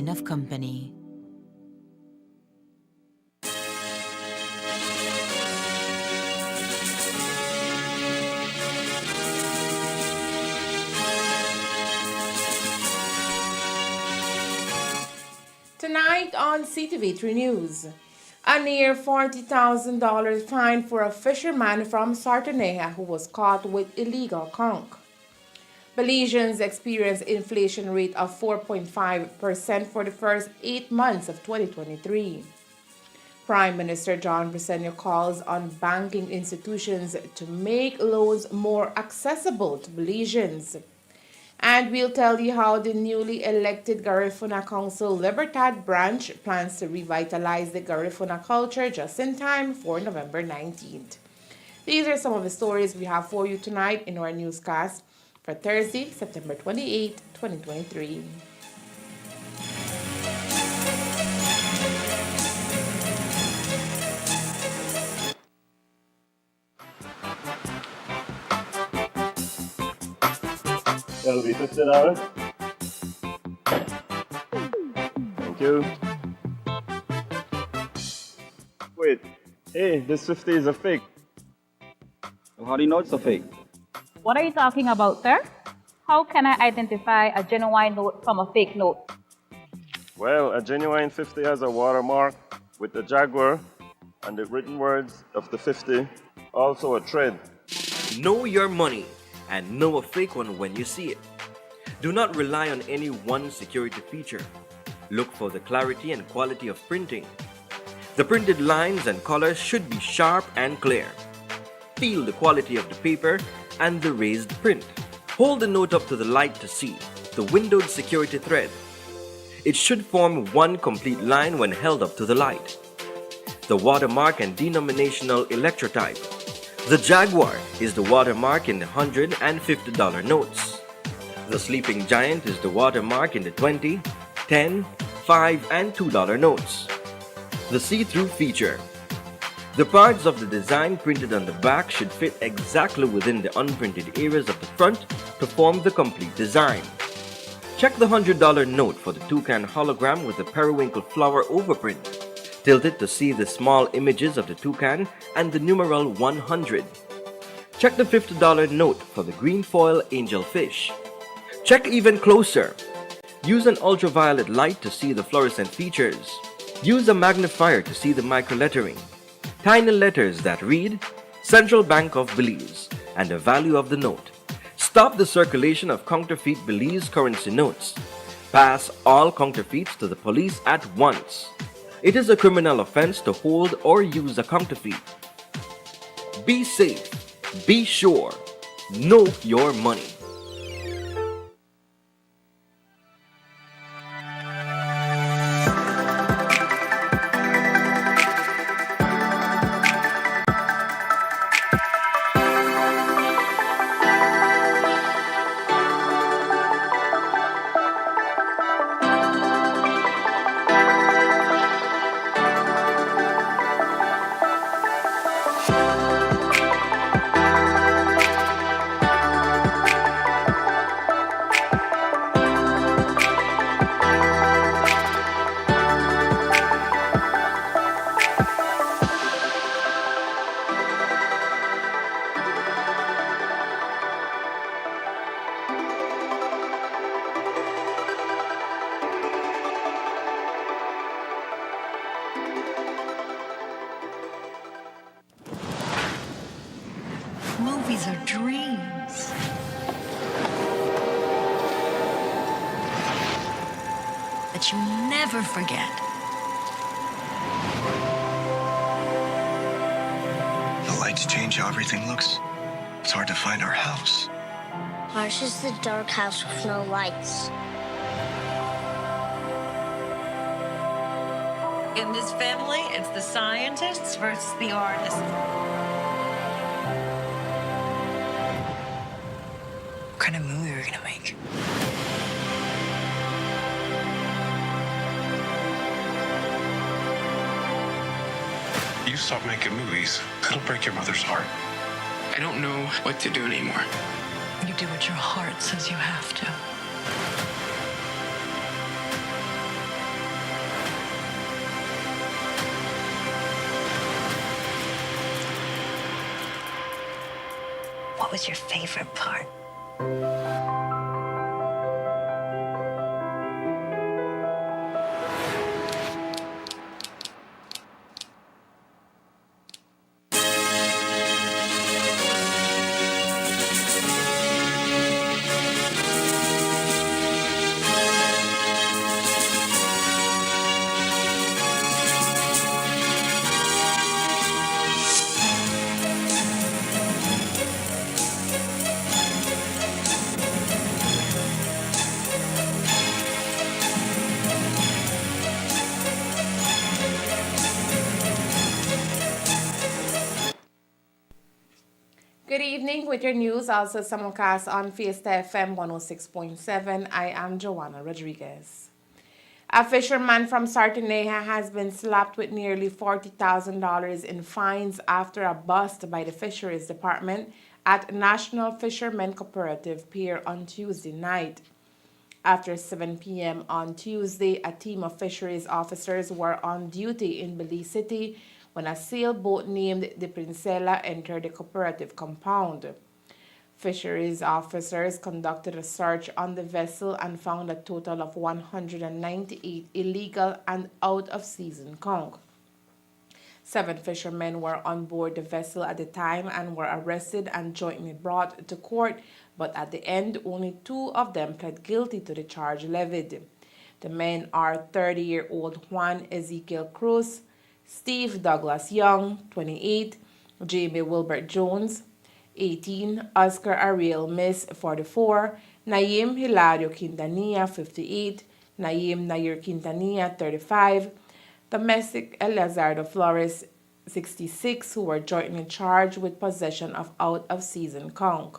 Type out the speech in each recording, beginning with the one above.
sign of company. Tonight on CTV3 News, a near $40,000 fine for a fisherman from Sartoneja who was caught with illegal conch. Belizeans experienced inflation rate of 4.5% for the first 8 months of 2023. Prime Minister John Briceño calls on banking institutions to make loans more accessible to Belizeans. And we'll tell you how the newly elected Garifuna Council Libertad branch plans to revitalize the Garifuna culture just in time for November 19th. These are some of the stories we have for you tonight in our newscast for Thursday, September 28, 2023. That'll be $50. Thank you. Wait, hey, this 50 is a fake. How do you know it's a fake? What are you talking about, sir? How can I identify a genuine note from a fake note? Well, a genuine 50 has a watermark with the jaguar and the written words of the 50, also a thread. Know your money and know a fake one when you see it. Do not rely on any one security feature. Look for the clarity and quality of printing. The printed lines and colors should be sharp and clear. Feel the quality of the paper and the raised print. Hold the note up to the light to see the windowed security thread. It should form one complete line when held up to the light. The watermark and denominational electrotype. The Jaguar is the watermark in the $100 and $50 notes. The Sleeping Giant is the watermark in the $20, $10, $5, and $2 notes. The see-through feature. The parts of the design printed on the back should fit exactly within the unprinted areas of the front to form the complete design. Check the $100 note for the toucan hologram with the periwinkle flower overprint. Tilt it to see the small images of the toucan and the numeral 100. Check the $50 note for the green foil angelfish. Check even closer. Use an ultraviolet light to see the fluorescent features. Use a magnifier to see the microlettering. Tiny letters that read Central Bank of Belize and the value of the note. Stop the circulation of counterfeit Belize currency notes. Pass all counterfeits to the police at once. It is a criminal offense to hold or use a counterfeit. Be safe, be sure, know your money. Movies are dreams. That you never forget. The lights change how everything looks. It's hard to find our house. Ours is the dark house with no lights. In this family, it's the scientists versus the artists. What kind of movie are we gonna make? You stop making movies, it'll break your mother's heart. I don't know what to do anymore. You do what your heart says you have to. was your favorite part? Good evening with your news, also simulcast on Fiesta FM 106.7. I am Joanna Rodriguez. A fisherman from Sartoneja has been slapped with nearly $40,000 in fines after a bust by the Fisheries Department at National Fishermen Cooperative Pier on Tuesday night. After 7 p.m. on Tuesday, a team of fisheries officers were on duty in Belize City when a sailboat named the Princella entered the cooperative compound. Fisheries officers conducted a search on the vessel and found a total of 198 illegal and out-of-season conch. 7 fishermen were on board the vessel at the time and were arrested and jointly brought to court, but at the end, only 2 of them pled guilty to the charge levied. The men are 30-year-old Juan Ezekiel Cruz, Steve Douglas Young, 28, Jamie Wilbert Jones, 18, Oscar Ariel Miss, 44, Naim Hilario Quintanilla, 58, Naim Nair Quintanilla, 35, domestic Eleazardo Flores, 66, who were jointly charged with possession of out-of-season conch.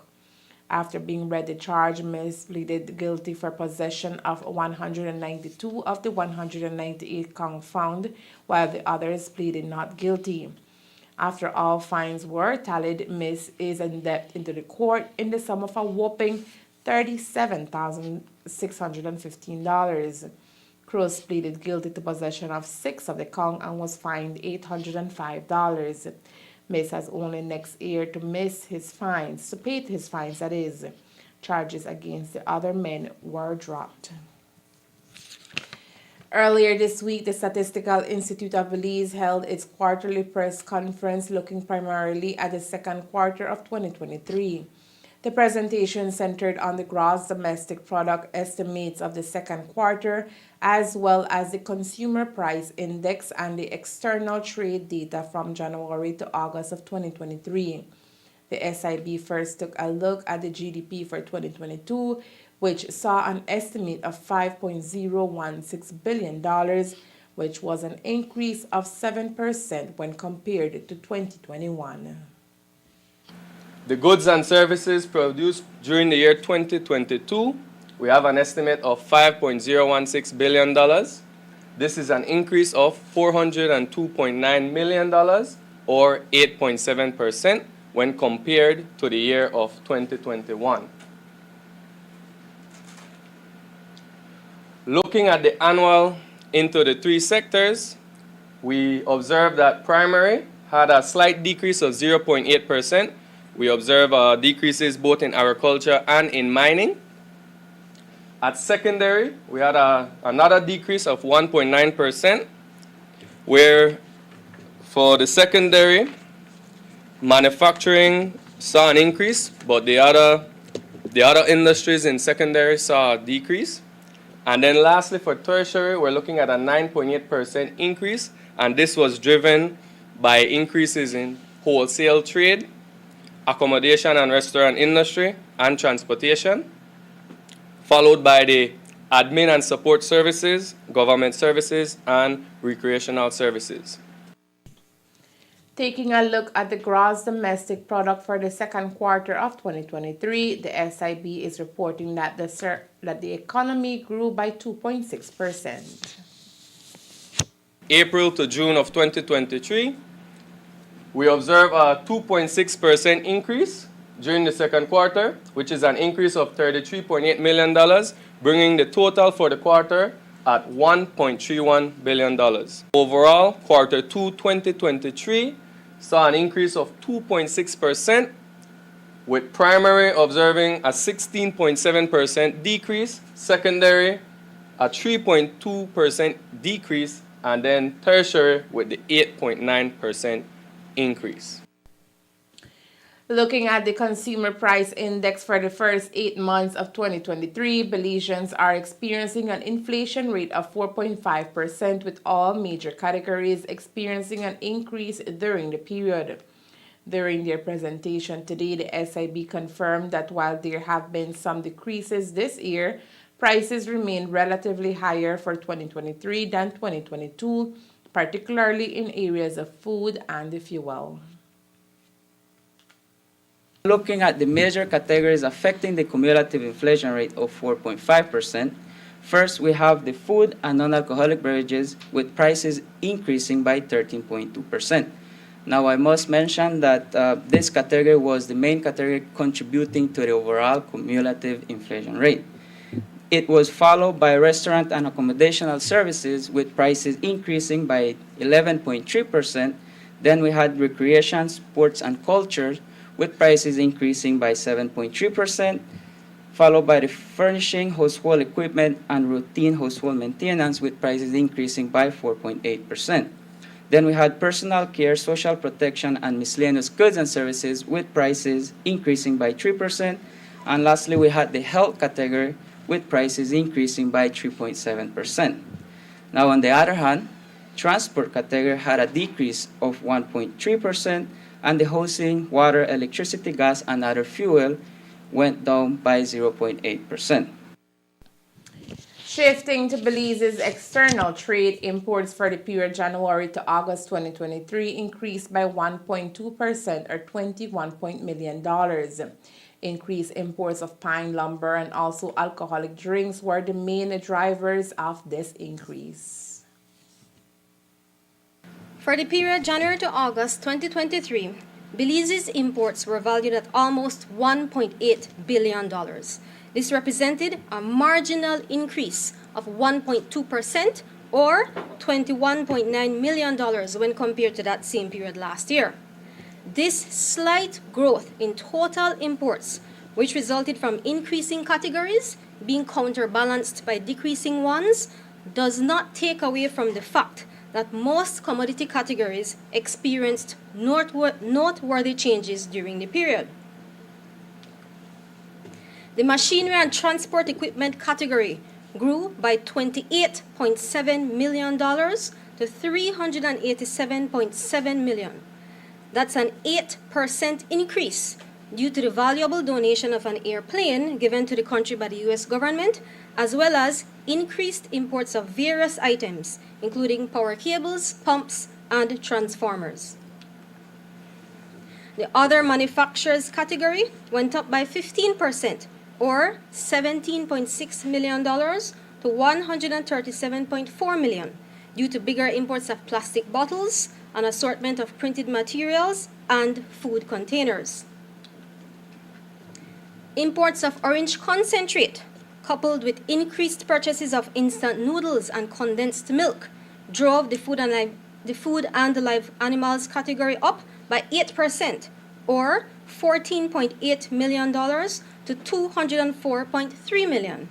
After being read the charge, Miss pleaded guilty for possession of 192 of the 198 conch found, while the others pleaded not guilty. After all fines were tallied, Miss is indebted into the court in the sum of a whopping $37,615. Cruz pleaded guilty to possession of 6 of the conch and was fined $805. Miss has only next year to pay his fines, that is. Charges against the other men were dropped. Earlier this week, the Statistical Institute of Belize held its quarterly press conference looking primarily at the second quarter of 2023. The presentation centered on the gross domestic product estimates of the second quarter, as well as the consumer price index and the external trade data from January to August of 2023. The SIB first took a look at the GDP for 2022, which saw an estimate of $5.016 billion, which was an increase of 7% when compared to 2021. The goods and services produced during the year 2022, we have an estimate of $5.016 billion. This is an increase of $402.9 million, or 8.7%, when compared to the year of 2021. Looking at the annual into the 3 sectors, we observed that primary had a slight decrease of 0.8%. We observe decreases both in agriculture and in mining. At secondary, we had another decrease of 1.9%, where for the secondary, manufacturing saw an increase, but the other industries in secondary saw a decrease. And then lastly, for tertiary, we're looking at a 9.8% increase, and this was driven by increases in wholesale trade, accommodation and restaurant industry, and transportation, followed by the admin and support services, government services, and recreational services. Taking a look at the gross domestic product for the second quarter of 2023, the SIB is reporting that the economy grew by 2.6%. April to June of 2023, we observe a 2.6% increase during the second quarter, which is an increase of $33.8 million, bringing the total for the quarter at $1.31 billion. Overall, quarter 2 2023 saw an increase of 2.6%, with primary observing a 16.7% decrease, secondary a 3.2% decrease, and then tertiary with the 8.9% increase. Looking at the consumer price index for the first 8 months of 2023, Belizeans are experiencing an inflation rate of 4.5%, with all major categories experiencing an increase during the period. During their presentation today, the SIB confirmed that while there have been some decreases this year, prices remain relatively higher for 2023 than 2022, particularly in areas of food and fuel. Looking at the major categories affecting the cumulative inflation rate of 4.5%, first we have the food and non-alcoholic beverages, with prices increasing by 13.2%. Now I must mention that this category was the main category contributing to the overall cumulative inflation rate. It was followed by restaurant and accommodational services, with prices increasing by 11.3%. Then we had recreation, sports, and culture, with prices increasing by 7.3%, followed by the furnishing, household equipment, and routine household maintenance, with prices increasing by 4.8%. Then we had personal care, social protection, and miscellaneous goods and services, with prices increasing by 3%. And lastly, we had the health category, with prices increasing by 3.7%. Now, on the other hand, transport category had a decrease of 1.3%, and the housing, water, electricity, gas, and other fuel went down by 0.8%. Shifting to Belize's external trade, imports for the period January to August 2023 increased by 1.2% or $21 million. Increased imports of pine lumber and also alcoholic drinks were the main drivers of this increase. For the period January to August 2023, Belize's imports were valued at almost $1.8 billion. This represented a marginal increase of 1.2% or $21.9 million when compared to that same period last year. This slight growth in total imports, which resulted from increasing categories being counterbalanced by decreasing ones, does not take away from the fact that most commodity categories experienced noteworthy changes during the period. The machinery and transport equipment category grew by $28.7 million to $387.7 million. That's an 8% increase due to the valuable donation of an airplane given to the country by the U.S. government, as well as increased imports of various items, including power cables, pumps, and transformers. The other manufacturers category went up by 15%, or $17.6 million to $137.4 million, due to bigger imports of plastic bottles, an assortment of printed materials, and food containers. Imports of orange concentrate, coupled with increased purchases of instant noodles and condensed milk, drove the food and live animals category up by 8%, or $14.8 million to $204.3 million.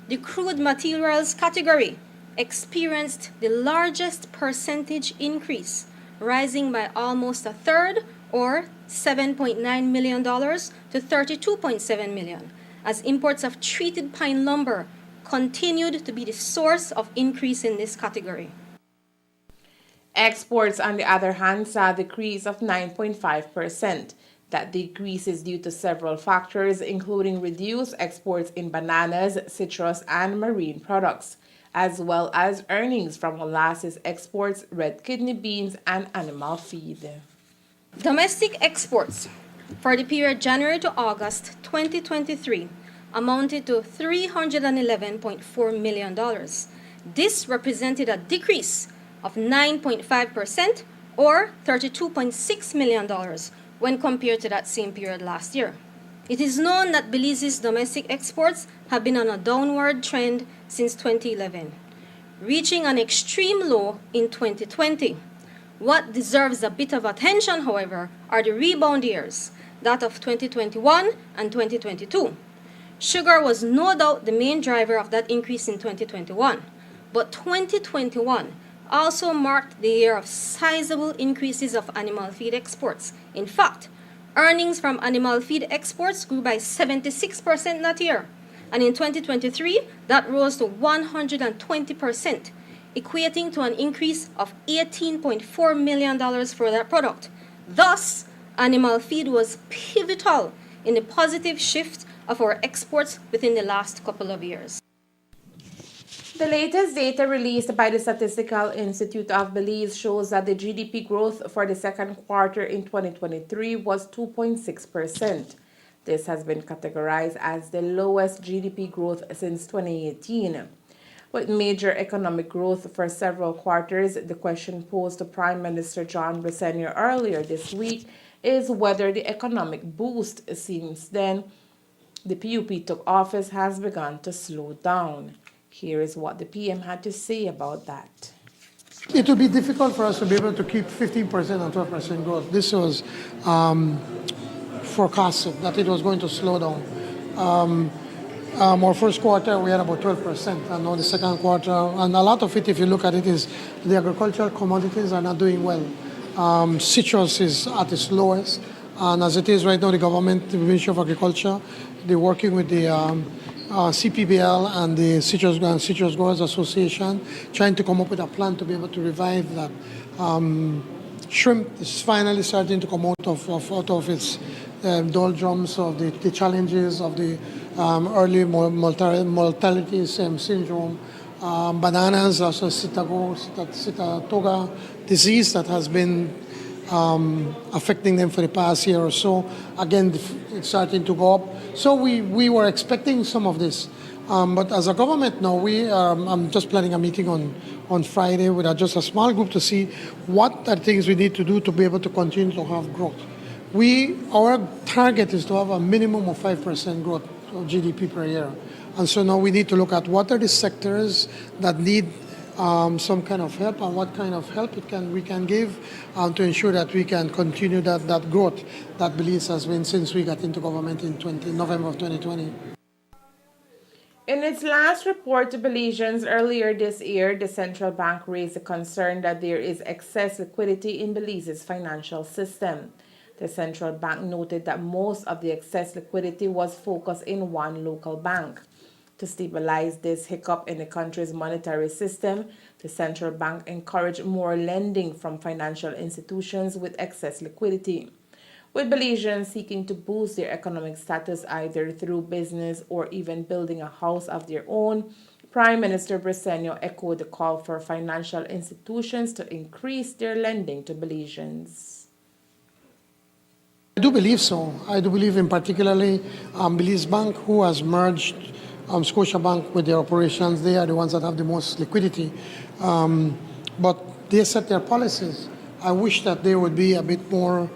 The crude materials category experienced the largest percentage increase, rising by almost a third, or $7.9 million to $32.7 million, as imports of treated pine lumber continued to be the source of increase in this category. Exports, on the other hand, saw a decrease of 9.5%. That decrease is due to several factors, including reduced exports in bananas, citrus, and marine products, as well as earnings from molasses exports, red kidney beans, and animal feed. Domestic exports for the period January to August 2023 amounted to $311.4 million. This represented a decrease of 9.5%, or $32.6 million when compared to that same period last year. It is known that Belize's domestic exports have been on a downward trend since 2011, reaching an extreme low in 2020, What deserves a bit of attention, however, are the rebound years, that of 2021 and 2022. Sugar was no doubt the main driver of that increase in 2021, but 2021 also marked the year of sizable increases of animal feed exports. In fact, earnings from animal feed exports grew by 76% that year, and in 2023, that rose to 120%, equating to an increase of $18.4 million for that product. Thus, animal feed was pivotal in the positive shift of our exports within the last couple of years. The latest data released by the Statistical Institute of Belize shows that the GDP growth for the second quarter in 2023 was 2.6%. This has been categorized as the lowest GDP growth since 2018. With major economic growth for several quarters, the question posed to Prime Minister John Briseno earlier this week is whether the economic boost since then the PUP took office has begun to slow down. Here is what the PM had to say about that. It will be difficult for us to be able to keep 15% and 12% growth. This was forecasted that it was going to slow down. Our first quarter, we had about 12%, and now the second quarter, and a lot of it, if you look at it, is the agricultural commodities are not doing well. Citrus is at its lowest, and as it is right now, the government, the Ministry of Agriculture, they're working with the CPBL and the Citrus Growers Association, trying to come up with a plan to be able to revive that. Shrimp is finally starting to come out of its doldrums of the challenges of the early mortality syndrome. Bananas, also Sitatoga disease that has been affecting them for the past year or so. Again, it's starting to go up. So we were expecting some of this. But as a government now, I'm just planning a meeting on Friday with just a small group to see what are things we need to do to be able to continue to have growth. Our target is to have a minimum of 5% growth of GDP per year. And so now we need to look at what are the sectors that need some kind of help and what kind of help we can give to ensure that we can continue that growth that Belize has been since we got into government in November of 2020. In its last report to Belizeans earlier this year, the central bank raised the concern that there is excess liquidity in Belize's financial system. The central bank noted that most of the excess liquidity was focused in one local bank. To stabilize this hiccup in the country's monetary system, the central bank encouraged more lending from financial institutions with excess liquidity. With Belizeans seeking to boost their economic status either through business or even building a house of their own, Prime Minister Briseno echoed the call for financial institutions to increase their lending to Belizeans. I do believe so. I do believe in particularly Belize Bank, who has merged Scotiabank with their operations. They are the ones that have the most liquidity. But they set their policies. I wish that they would be a bit more,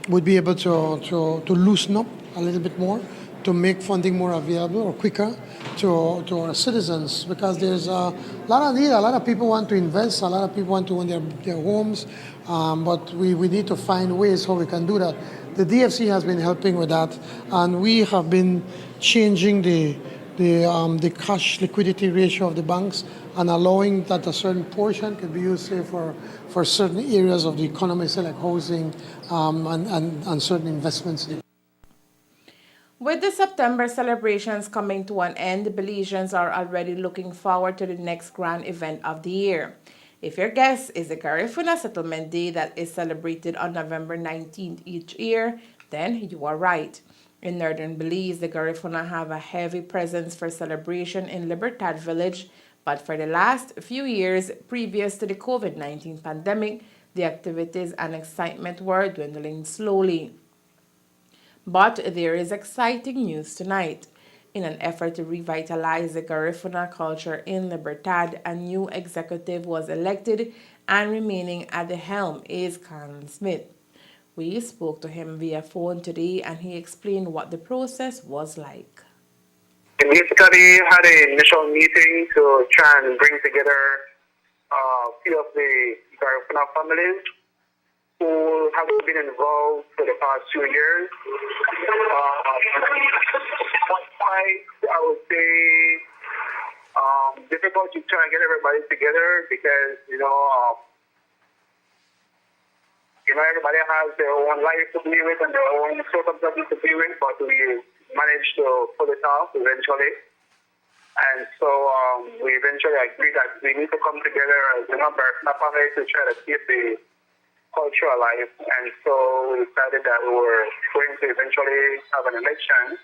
would be able to loosen up a little bit more, to make funding more available or quicker to our citizens, because there's a lot of need. A lot of people want to invest. A lot of people want to own their homes. But we need to find ways how we can do that. The DFC has been helping with that, and we have been changing the cash liquidity ratio of the banks and allowing that a certain portion can be used, say, for certain areas of the economy, say like housing and certain investments. With the September celebrations coming to an end, Belizeans are already looking forward to the next grand event of the year. If your guess is the Garifuna Settlement Day that is celebrated on November 19th each year, then you are right. In northern Belize, the Garifuna have a heavy presence for celebration in Libertad Village, but for the last few years previous to the COVID-19 pandemic, the activities and excitement were dwindling slowly. But there is exciting news tonight. In an effort to revitalize the Garifuna culture in Libertad, a new executive was elected, and remaining at the helm is Colin Smith. We spoke to him via phone today, and he explained what the process was like. We basically had an initial meeting to try and bring together a few of the Garifuna families who have been involved for the past 2 years. I would say difficult to try and get everybody together because, everybody has their own life to deal with and their own circumstances to deal with, but we managed to pull it off eventually. And so we eventually agreed that we need to come together as a number of families to try to keep the culture alive. And so we decided that we were going to eventually have an election.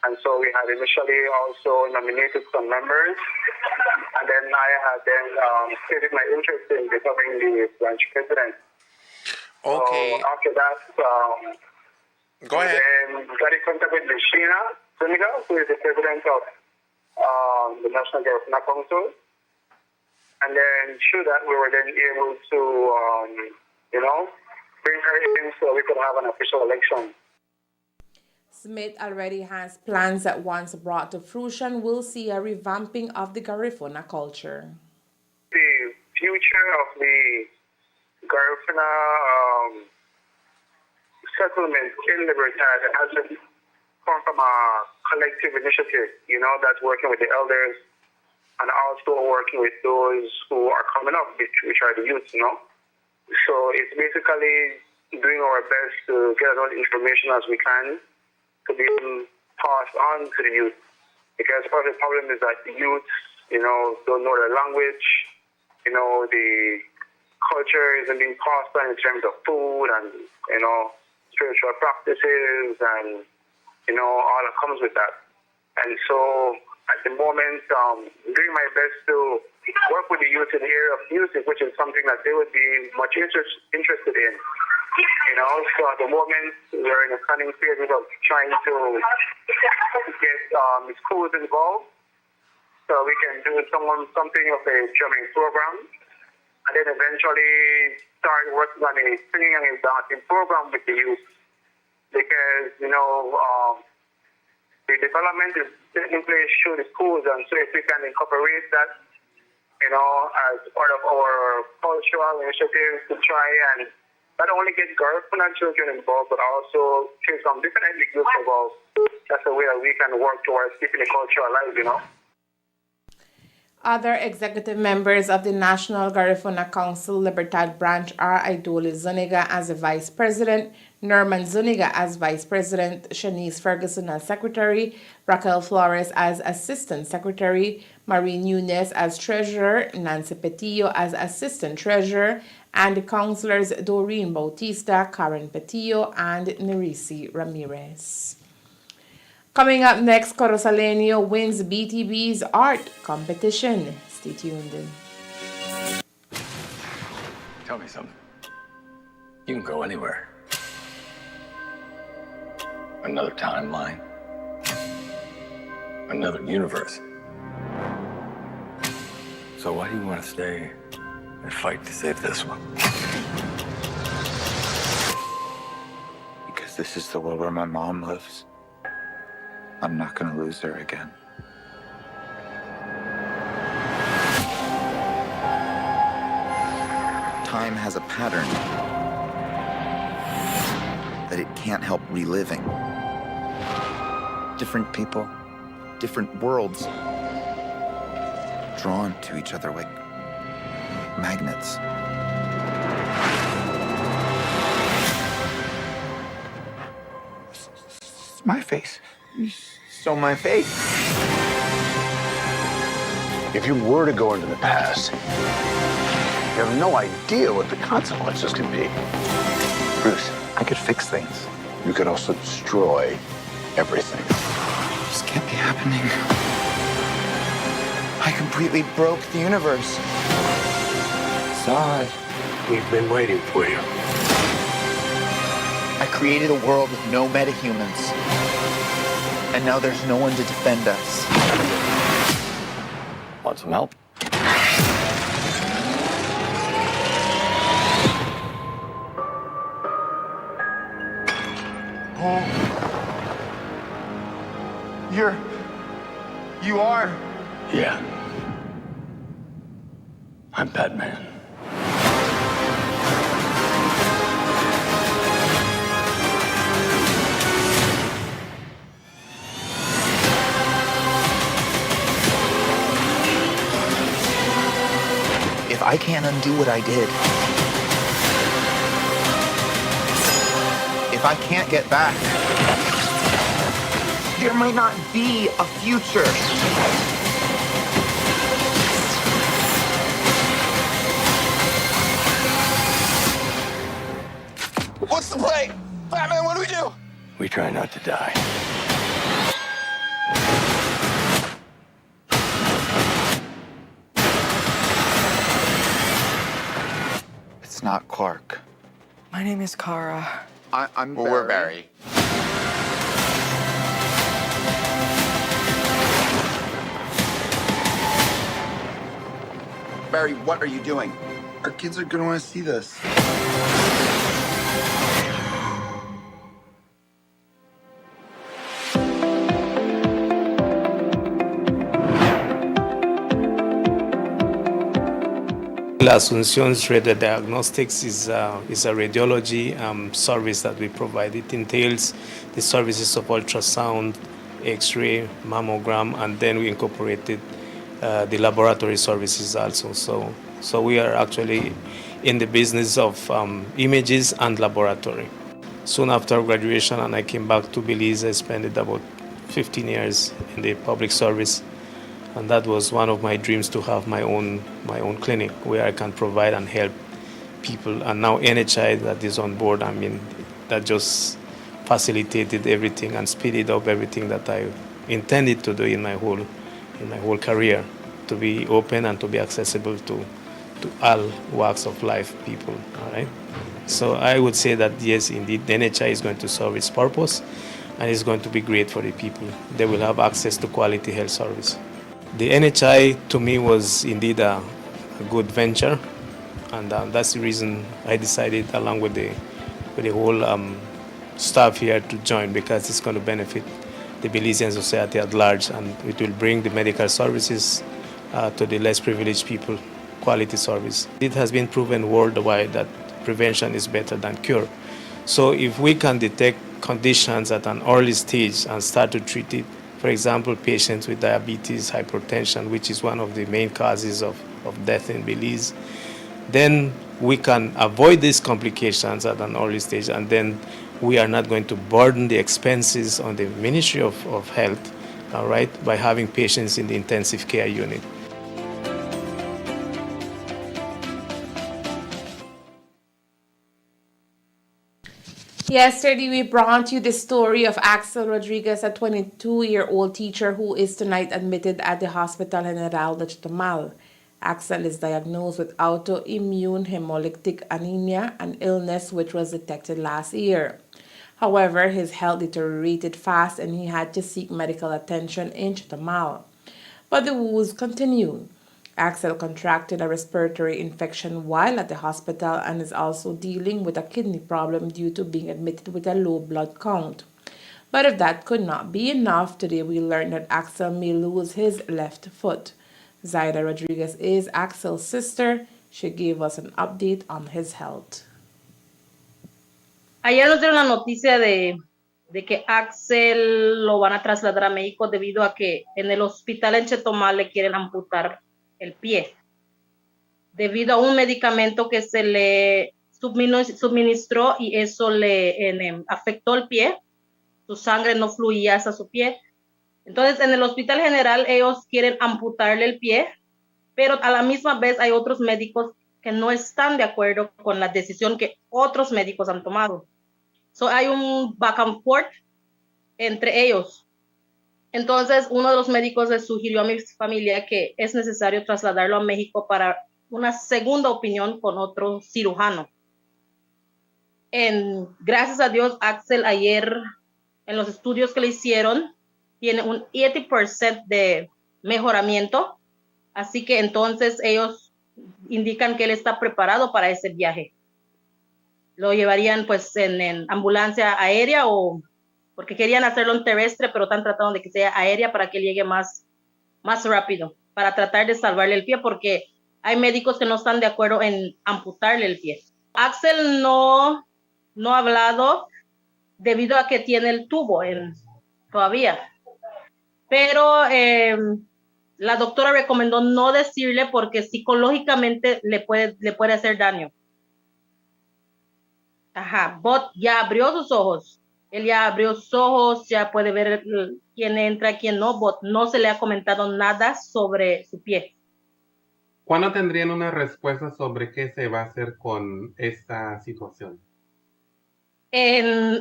And so we had initially also nominated some members. And then I had then stated my interest in becoming the branch president. Okay. So after that, Go ahead. then we got in contact with Sheena Zuniga, who is the president of the National Garifuna Council. And then through that, we were then able to, bring her in so we could have an official election. Smith already has plans that once brought to fruition will see a revamping of the Garifuna culture. The future of the Garifuna settlement in Libertad has been come from a collective initiative, that's working with the elders and also working with those who are coming up, which are the youth, So it's basically doing our best to get as much information as we can to be passed on to the youth. Because part of the problem is that the youth, don't know their language, the culture isn't being passed on in terms of food and, spiritual practices and, all that comes with that. And so at the moment, doing my best to work with the youth in the area of music, which is something that they would be much interested in. So at the moment, we're in a planning phase of trying to get schools involved so we can do something of a drumming program. And then eventually start working on a singing and a dancing program with the youth. Because, the development is taking place through the schools, and so if we can incorporate that, as part of our cultural initiatives to try and not only get Garifuna children involved, but also get some different ethnic groups involved. That's the way that we can work towards keeping the culture alive, Other executive members of the National Garifuna Council Libertad branch are Idoli Zuniga as the Vice President, Norman Zuniga as Vice President, Shanice Ferguson as Secretary, Raquel Flores as Assistant Secretary, Marie Nunes as Treasurer, Nancy Petillo as Assistant Treasurer, and the councillors Doreen Bautista, Karen Petillo, and Nerisi Ramirez. Coming up next, Corozaleño wins BTB's art competition. Stay tuned. Tell me something. You can go anywhere. Another timeline. Another universe. So why do you want to stay and fight to save this one? Because this is the world where my mom lives. I'm not gonna lose her again. Time has a pattern that it can't help reliving. Different people, different worlds, drawn to each other like magnets. It's my face. You stole my face. If you were to go into the past, you have no idea what the consequences can be. Bruce, I could fix things. You could also destroy everything. This can't be happening. I completely broke the universe. Zod. We've been waiting for you. I created a world with no metahumans. And now there's no one to defend us. Want some help? Oh. You are? Yeah. I'm Batman. I can't undo what I did. If I can't get back, there might not be a future. What's the play? Batman, what do we do? We try not to die. It's not Clark. My name is Kara. I'm Barry. We're Barry. Barry, what are you doing? Our kids are gonna want to see this. Asunción's Radio Diagnostics is a radiology service that we provide. It entails the services of ultrasound, X-ray, mammogram, and then we incorporated the laboratory services also. So we are actually in the business of images and laboratory. Soon after graduation, and I came back to Belize, I spent about 15 years in the public service. And that was one of my dreams, to have my own clinic where I can provide and help people. And now NHI that is on board, I mean, that just facilitated everything and speeded up everything that I intended to do in my whole career, to be open and to be accessible to all walks of life people. All right. So I would say that yes, indeed, the NHI is going to serve its purpose, and it's going to be great for the people. They will have access to quality health service. The NHI to me was indeed a good venture, and that's the reason I decided, along with the whole staff here, to join, because it's going to benefit the Belizean society at large, and it will bring the medical services to the less privileged people, quality service. It has been proven worldwide that prevention is better than cure. So if we can detect conditions at an early stage and start to treat it, for example, patients with diabetes, hypertension, which is one of the main causes of death in Belize, then we can avoid these complications at an early stage, and then we are not going to burden the expenses on the Ministry of Health, all right, by having patients in the intensive care unit. Yesterday, we brought you the story of Axel Rodriguez, a 22-year-old teacher who is tonight admitted at the Hospital General de Chetumal. Axel is diagnosed with autoimmune hemolytic anemia, an illness which was detected last year. However, his health deteriorated fast and he had to seek medical attention in Chetumal. But the woes continued. Axel contracted a respiratory infection while at the hospital and is also dealing with a kidney problem due to being admitted with a low blood count. But if that could not be enough, today we learned that Axel may lose his left foot. Zaida Rodriguez is Axel's sister. She gave us an update on his health. Ayer nos dieron la noticia de que Axel lo van a trasladar a México debido a que en el hospital en Chetumal le quieren amputar el pie, debido a un medicamento que se le suministró y eso le afectó el pie, su sangre no fluía hasta su pie. Entonces en el hospital general ellos quieren amputarle el pie, pero a la misma vez hay otros médicos que no están de acuerdo con la decisión que otros médicos han tomado. So hay un back and forth entre ellos. Entonces, uno de los médicos le sugirió a mi familia que es necesario trasladarlo a México para una segunda opinión con otro cirujano. Gracias a Dios, Axel ayer, en los estudios que le hicieron, tiene un 80% de mejoramiento. Así que entonces ellos indican que él está preparado para ese viaje. Lo llevarían pues en ambulancia aérea o porque querían hacerlo en terrestre, pero están tratando de que sea aérea para que él llegue más rápido, para tratar de salvarle el pie, porque hay médicos que no están de acuerdo en amputarle el pie. Axel no ha hablado debido a que tiene el tubo todavía, pero la doctora recomendó no decirle porque psicológicamente le puede hacer daño. Ajá, Bot ya abrió sus ojos. Él ya abrió sus ojos, ya puede ver quién entra, quién no. Bot no se le ha comentado nada sobre su pie. ¿Cuándo tendrían una respuesta sobre qué se va a hacer con esta situación?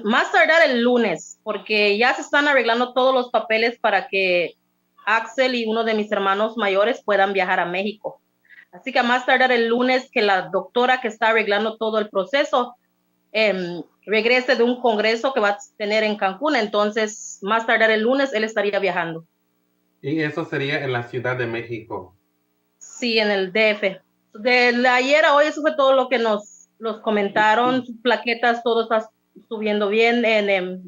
Más tardar el lunes, porque ya se están arreglando todos los papeles para que Axel y uno de mis hermanos mayores puedan viajar a México. Así que a más tardar el lunes que la doctora que está arreglando todo el proceso regrese de un congreso que va a tener en Cancún, entonces más tardar el lunes él estaría viajando. Y eso sería en la Ciudad de México. Sí, en el DF. De ayer a hoy eso fue todo lo que nos comentaron, sus plaquetas, todo está subiendo bien,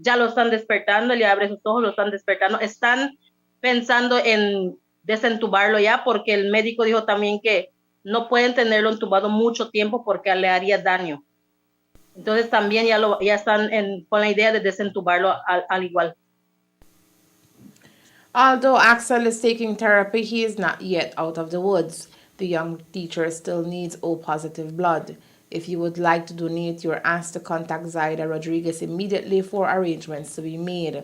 ya lo están despertando, él ya abre sus ojos, lo están despertando, están pensando en desentubarlo ya porque el médico dijo también que no pueden tenerlo entubado mucho tiempo porque le haría daño. Entonces también ya están con la idea de desentubarlo al igual. Although Axel is taking therapy, he is not yet out of the woods. The young teacher still needs O positive blood. If you would like to donate, you're asked to contact Zaida Rodriguez immediately for arrangements to be made.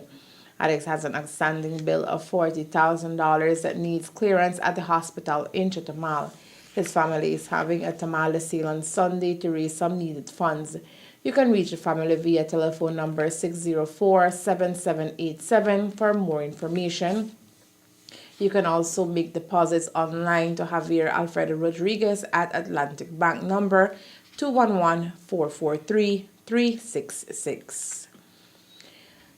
Alex has an outstanding bill of $40,000 that needs clearance at the hospital in Chetumal. His family is having a tamale sale on Sunday to raise some needed funds. You can reach the family via telephone number 604-7787 for more information. You can also make deposits online to Javier Alfredo Rodriguez at Atlantic Bank number 211-443-366.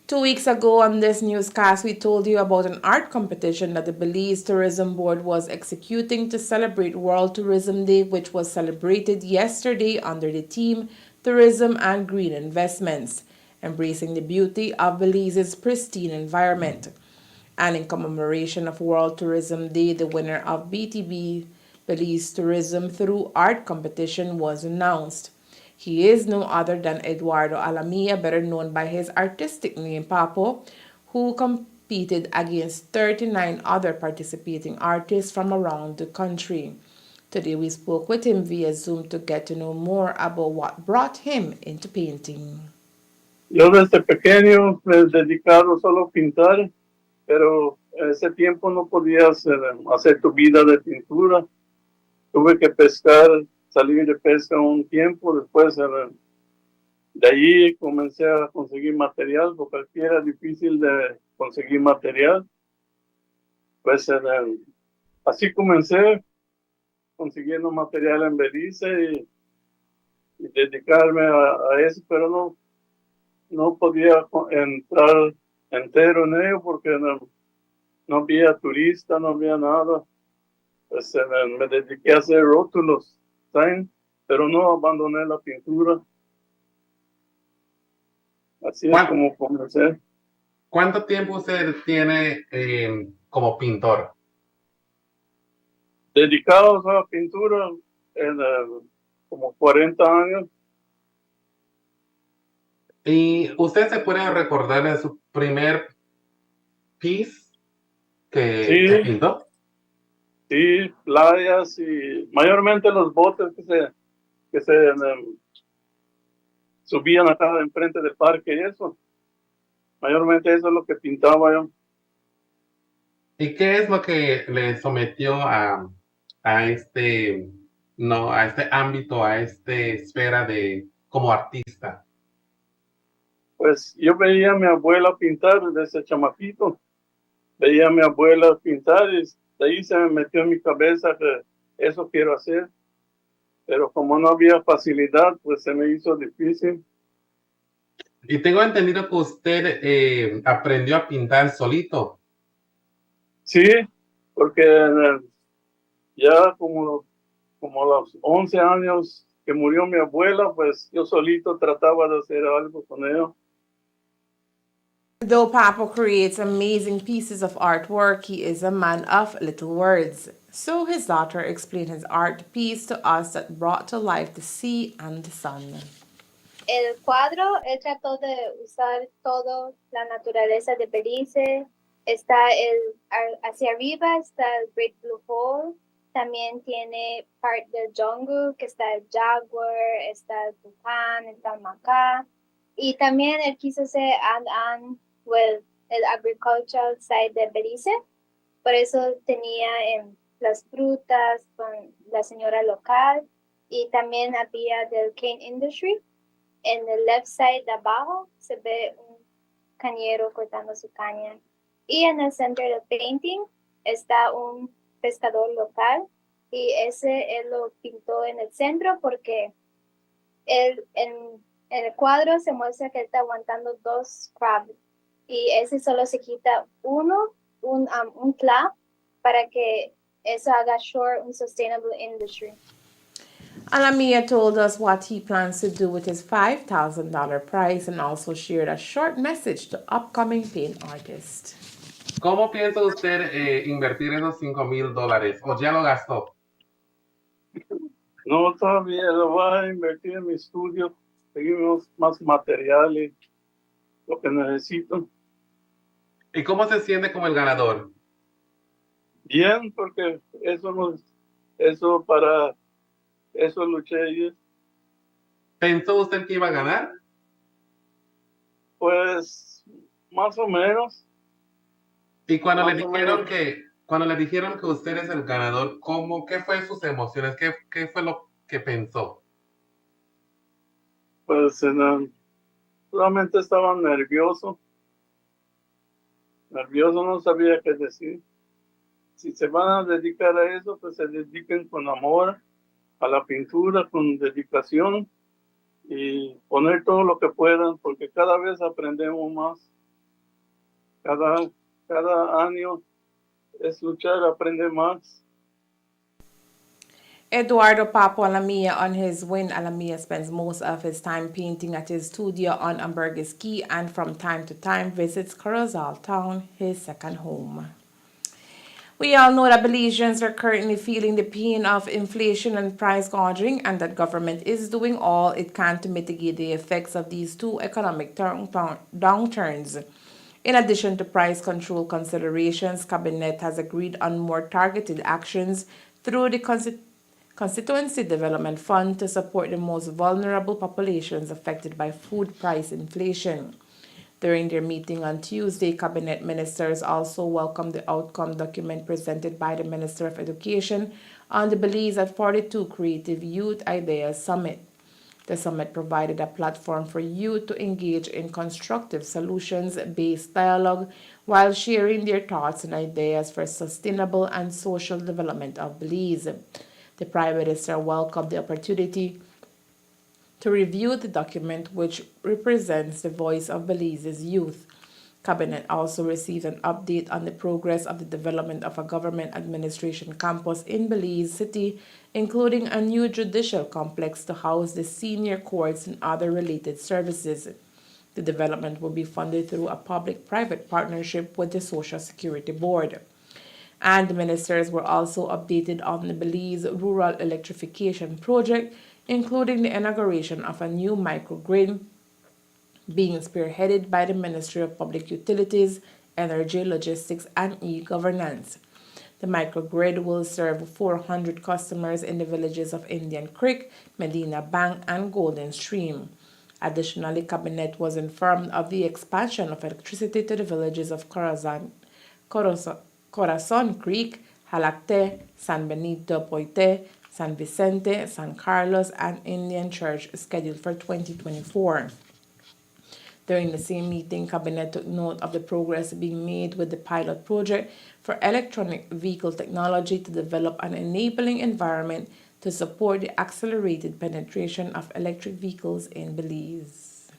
2 weeks ago on this newscast, we told you about an art competition that the Belize Tourism Board was executing to celebrate World Tourism Day, which was celebrated yesterday under the theme Tourism and Green Investments, embracing the beauty of Belize's pristine environment. And in commemoration of World Tourism Day, the winner of BTB Belize Tourism through Art Competition was announced. He is no other than Eduardo Alamia, better known by his artistic name Papo, who competed against 39 other participating artists from around the country. Today we spoke with him via Zoom to get to know more about what brought him into painting. Yo desde pequeño me he dedicado solo a pintar, pero en ese tiempo no podías hacer tu vida de pintura. Tuve que pescar, salir de pesca un tiempo, después de allí comencé a conseguir material, porque aquí era difícil de conseguir material. Pues así comencé consiguiendo material en Belice y dedicarme a eso, pero no podía entrar entero en ello porque no había turista, no había nada. Pues me dediqué a hacer rótulos, ¿saben? Pero no abandoné la pintura. Así es como comencé. ¿Cuánto tiempo usted tiene como pintor? Dedicados a la pintura como 40 años. ¿Y usted se puede recordar de su primer piece que pintó? Sí, playas y mayormente los botes que se subían acá enfrente del parque y eso. Mayormente eso es lo que pintaba yo. ¿Y qué es lo que le sometió a este ámbito, a esta esfera de como artista? Pues yo veía a mi abuela pintar desde chamaquito. Veía a mi abuela pintar y de ahí se me metió en mi cabeza que eso quiero hacer. Pero como no había facilidad, pues se me hizo difícil. Y tengo entendido que usted aprendió a pintar solito. Sí, porque ya como a los 11 años que murió mi abuela, pues yo solito trataba de hacer algo con ella. Though Papo creates amazing pieces of artwork, he is a man of little words. So his daughter explained his art piece to us that brought to life the sea and the sun. El cuadro, él trató de usar toda la naturaleza de Belice, Hacia arriba está el Great Blue Hole, también tiene parte del jungle, que está el jaguar, está el tucán, está el macaco, y también él quiso hacer well, el agricultural side de Belice, por eso tenía las frutas con la señora local, y también había del cane industry. En el left side de abajo se ve un cañero cortando su caña. Y en el centro del painting está un pescador local, y él lo pintó en el centro porque en el cuadro se muestra que él está aguantando 2 crabs, y ese solo se quita un claw, para que eso haga sure un sustainable industry. Alamia told us what he plans to do with his $5,000 prize and also shared a short message to upcoming paint artists. ¿Cómo piensa usted invertir esos $5,000? ¿O ya lo gastó? No, todavía lo voy a invertir en mi estudio, seguimos más materiales, lo que necesito. ¿Y cómo se siente como el ganador? Bien, porque eso luché yo. ¿Pensó usted que iba a ganar? Pues, más o menos. Y cuando le dijeron que usted es el ganador, ¿qué fue sus emociones? ¿Qué fue lo que pensó? Pues solamente estaba nervioso. Nervioso, no sabía qué decir. Si se van a dedicar a eso, pues se dediquen con amor a la pintura, con dedicación, y poner todo lo que puedan, porque cada vez aprendemos más. Cada año es luchar, aprender más. Eduardo Papo Alamia, on his win, Alamia spends most of his time painting at his studio on Ambergris Key and from time to time visits Corozal Town, his second home. We all know that Belizeans are currently feeling the pain of inflation and price gouging, and that government is doing all it can to mitigate the effects of these two economic downturns. In addition to price control considerations, Cabinet has agreed on more targeted actions through the Constituency Development Fund to support the most vulnerable populations affected by food price inflation. During their meeting on Tuesday, Cabinet ministers also welcomed the outcome document presented by the Minister of Education on the Belize at 42 Creative Youth Ideas Summit. The summit provided a platform for youth to engage in constructive solutions-based dialogue while sharing their thoughts and ideas for sustainable and social development of Belize. The Prime Minister welcomed the opportunity to review the document, which represents the voice of Belize's youth. Cabinet also received an update on the progress of the development of a government administration campus in Belize City, including a new judicial complex to house the senior courts and other related services. The development will be funded through a public-private partnership with the Social Security Board. And the ministers were also updated on the Belize Rural Electrification Project, including the inauguration of a new microgrid being spearheaded by the Ministry of Public Utilities, Energy, Logistics, and E-Governance. The microgrid will serve 400 customers in the villages of Indian Creek, Medina Bank, and Golden Stream. Additionally, Cabinet was informed of the expansion of electricity to the villages of Corazon Creek, Jalacte, San Benito Poite, San Vicente, San Carlos, and Indian Church scheduled for 2024. During the same meeting, Cabinet took note of the progress being made with the pilot project for electronic vehicle technology to develop an enabling environment to support the accelerated penetration of electric vehicles in Belize.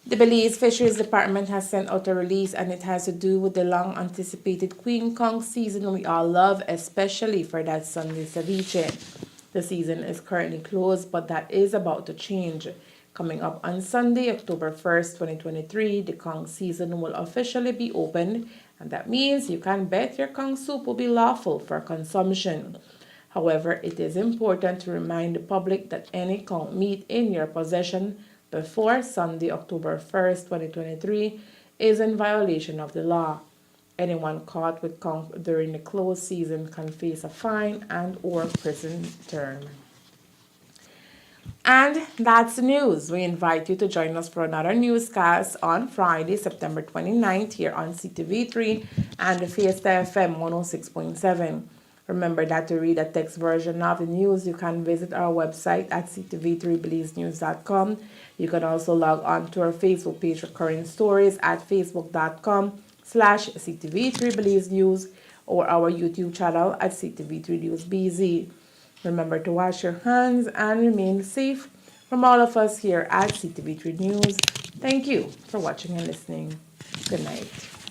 The Belize Fisheries Department has sent out a release, and it has to do with the long-anticipated Queen Conch season we all love, especially for that Sunday ceviche. The season is currently closed, but that is about to change. Coming up on Sunday, October 1st, 2023, the conch season will officially be opened, and that means you can bet your conch soup will be lawful for consumption. However, it is important to remind the public that any conch meat in your possession before Sunday, October 1st, 2023, is in violation of the law. Anyone caught with conch during the closed season can face a fine and or prison term. And that's the news. We invite you to join us for another newscast on Friday, September 29th here on CTV3 and the Fiesta FM 106.7. Remember that to read a text version of the news, you can visit our website at ctv3belizenews.com. You can also log on to our Facebook page for current stories at facebook.com/ctv3belizenews or our YouTube channel at CTV3 News BZ. Remember to wash your hands and remain safe. From all of us here at CTV3 News, thank you for watching and listening. Good night.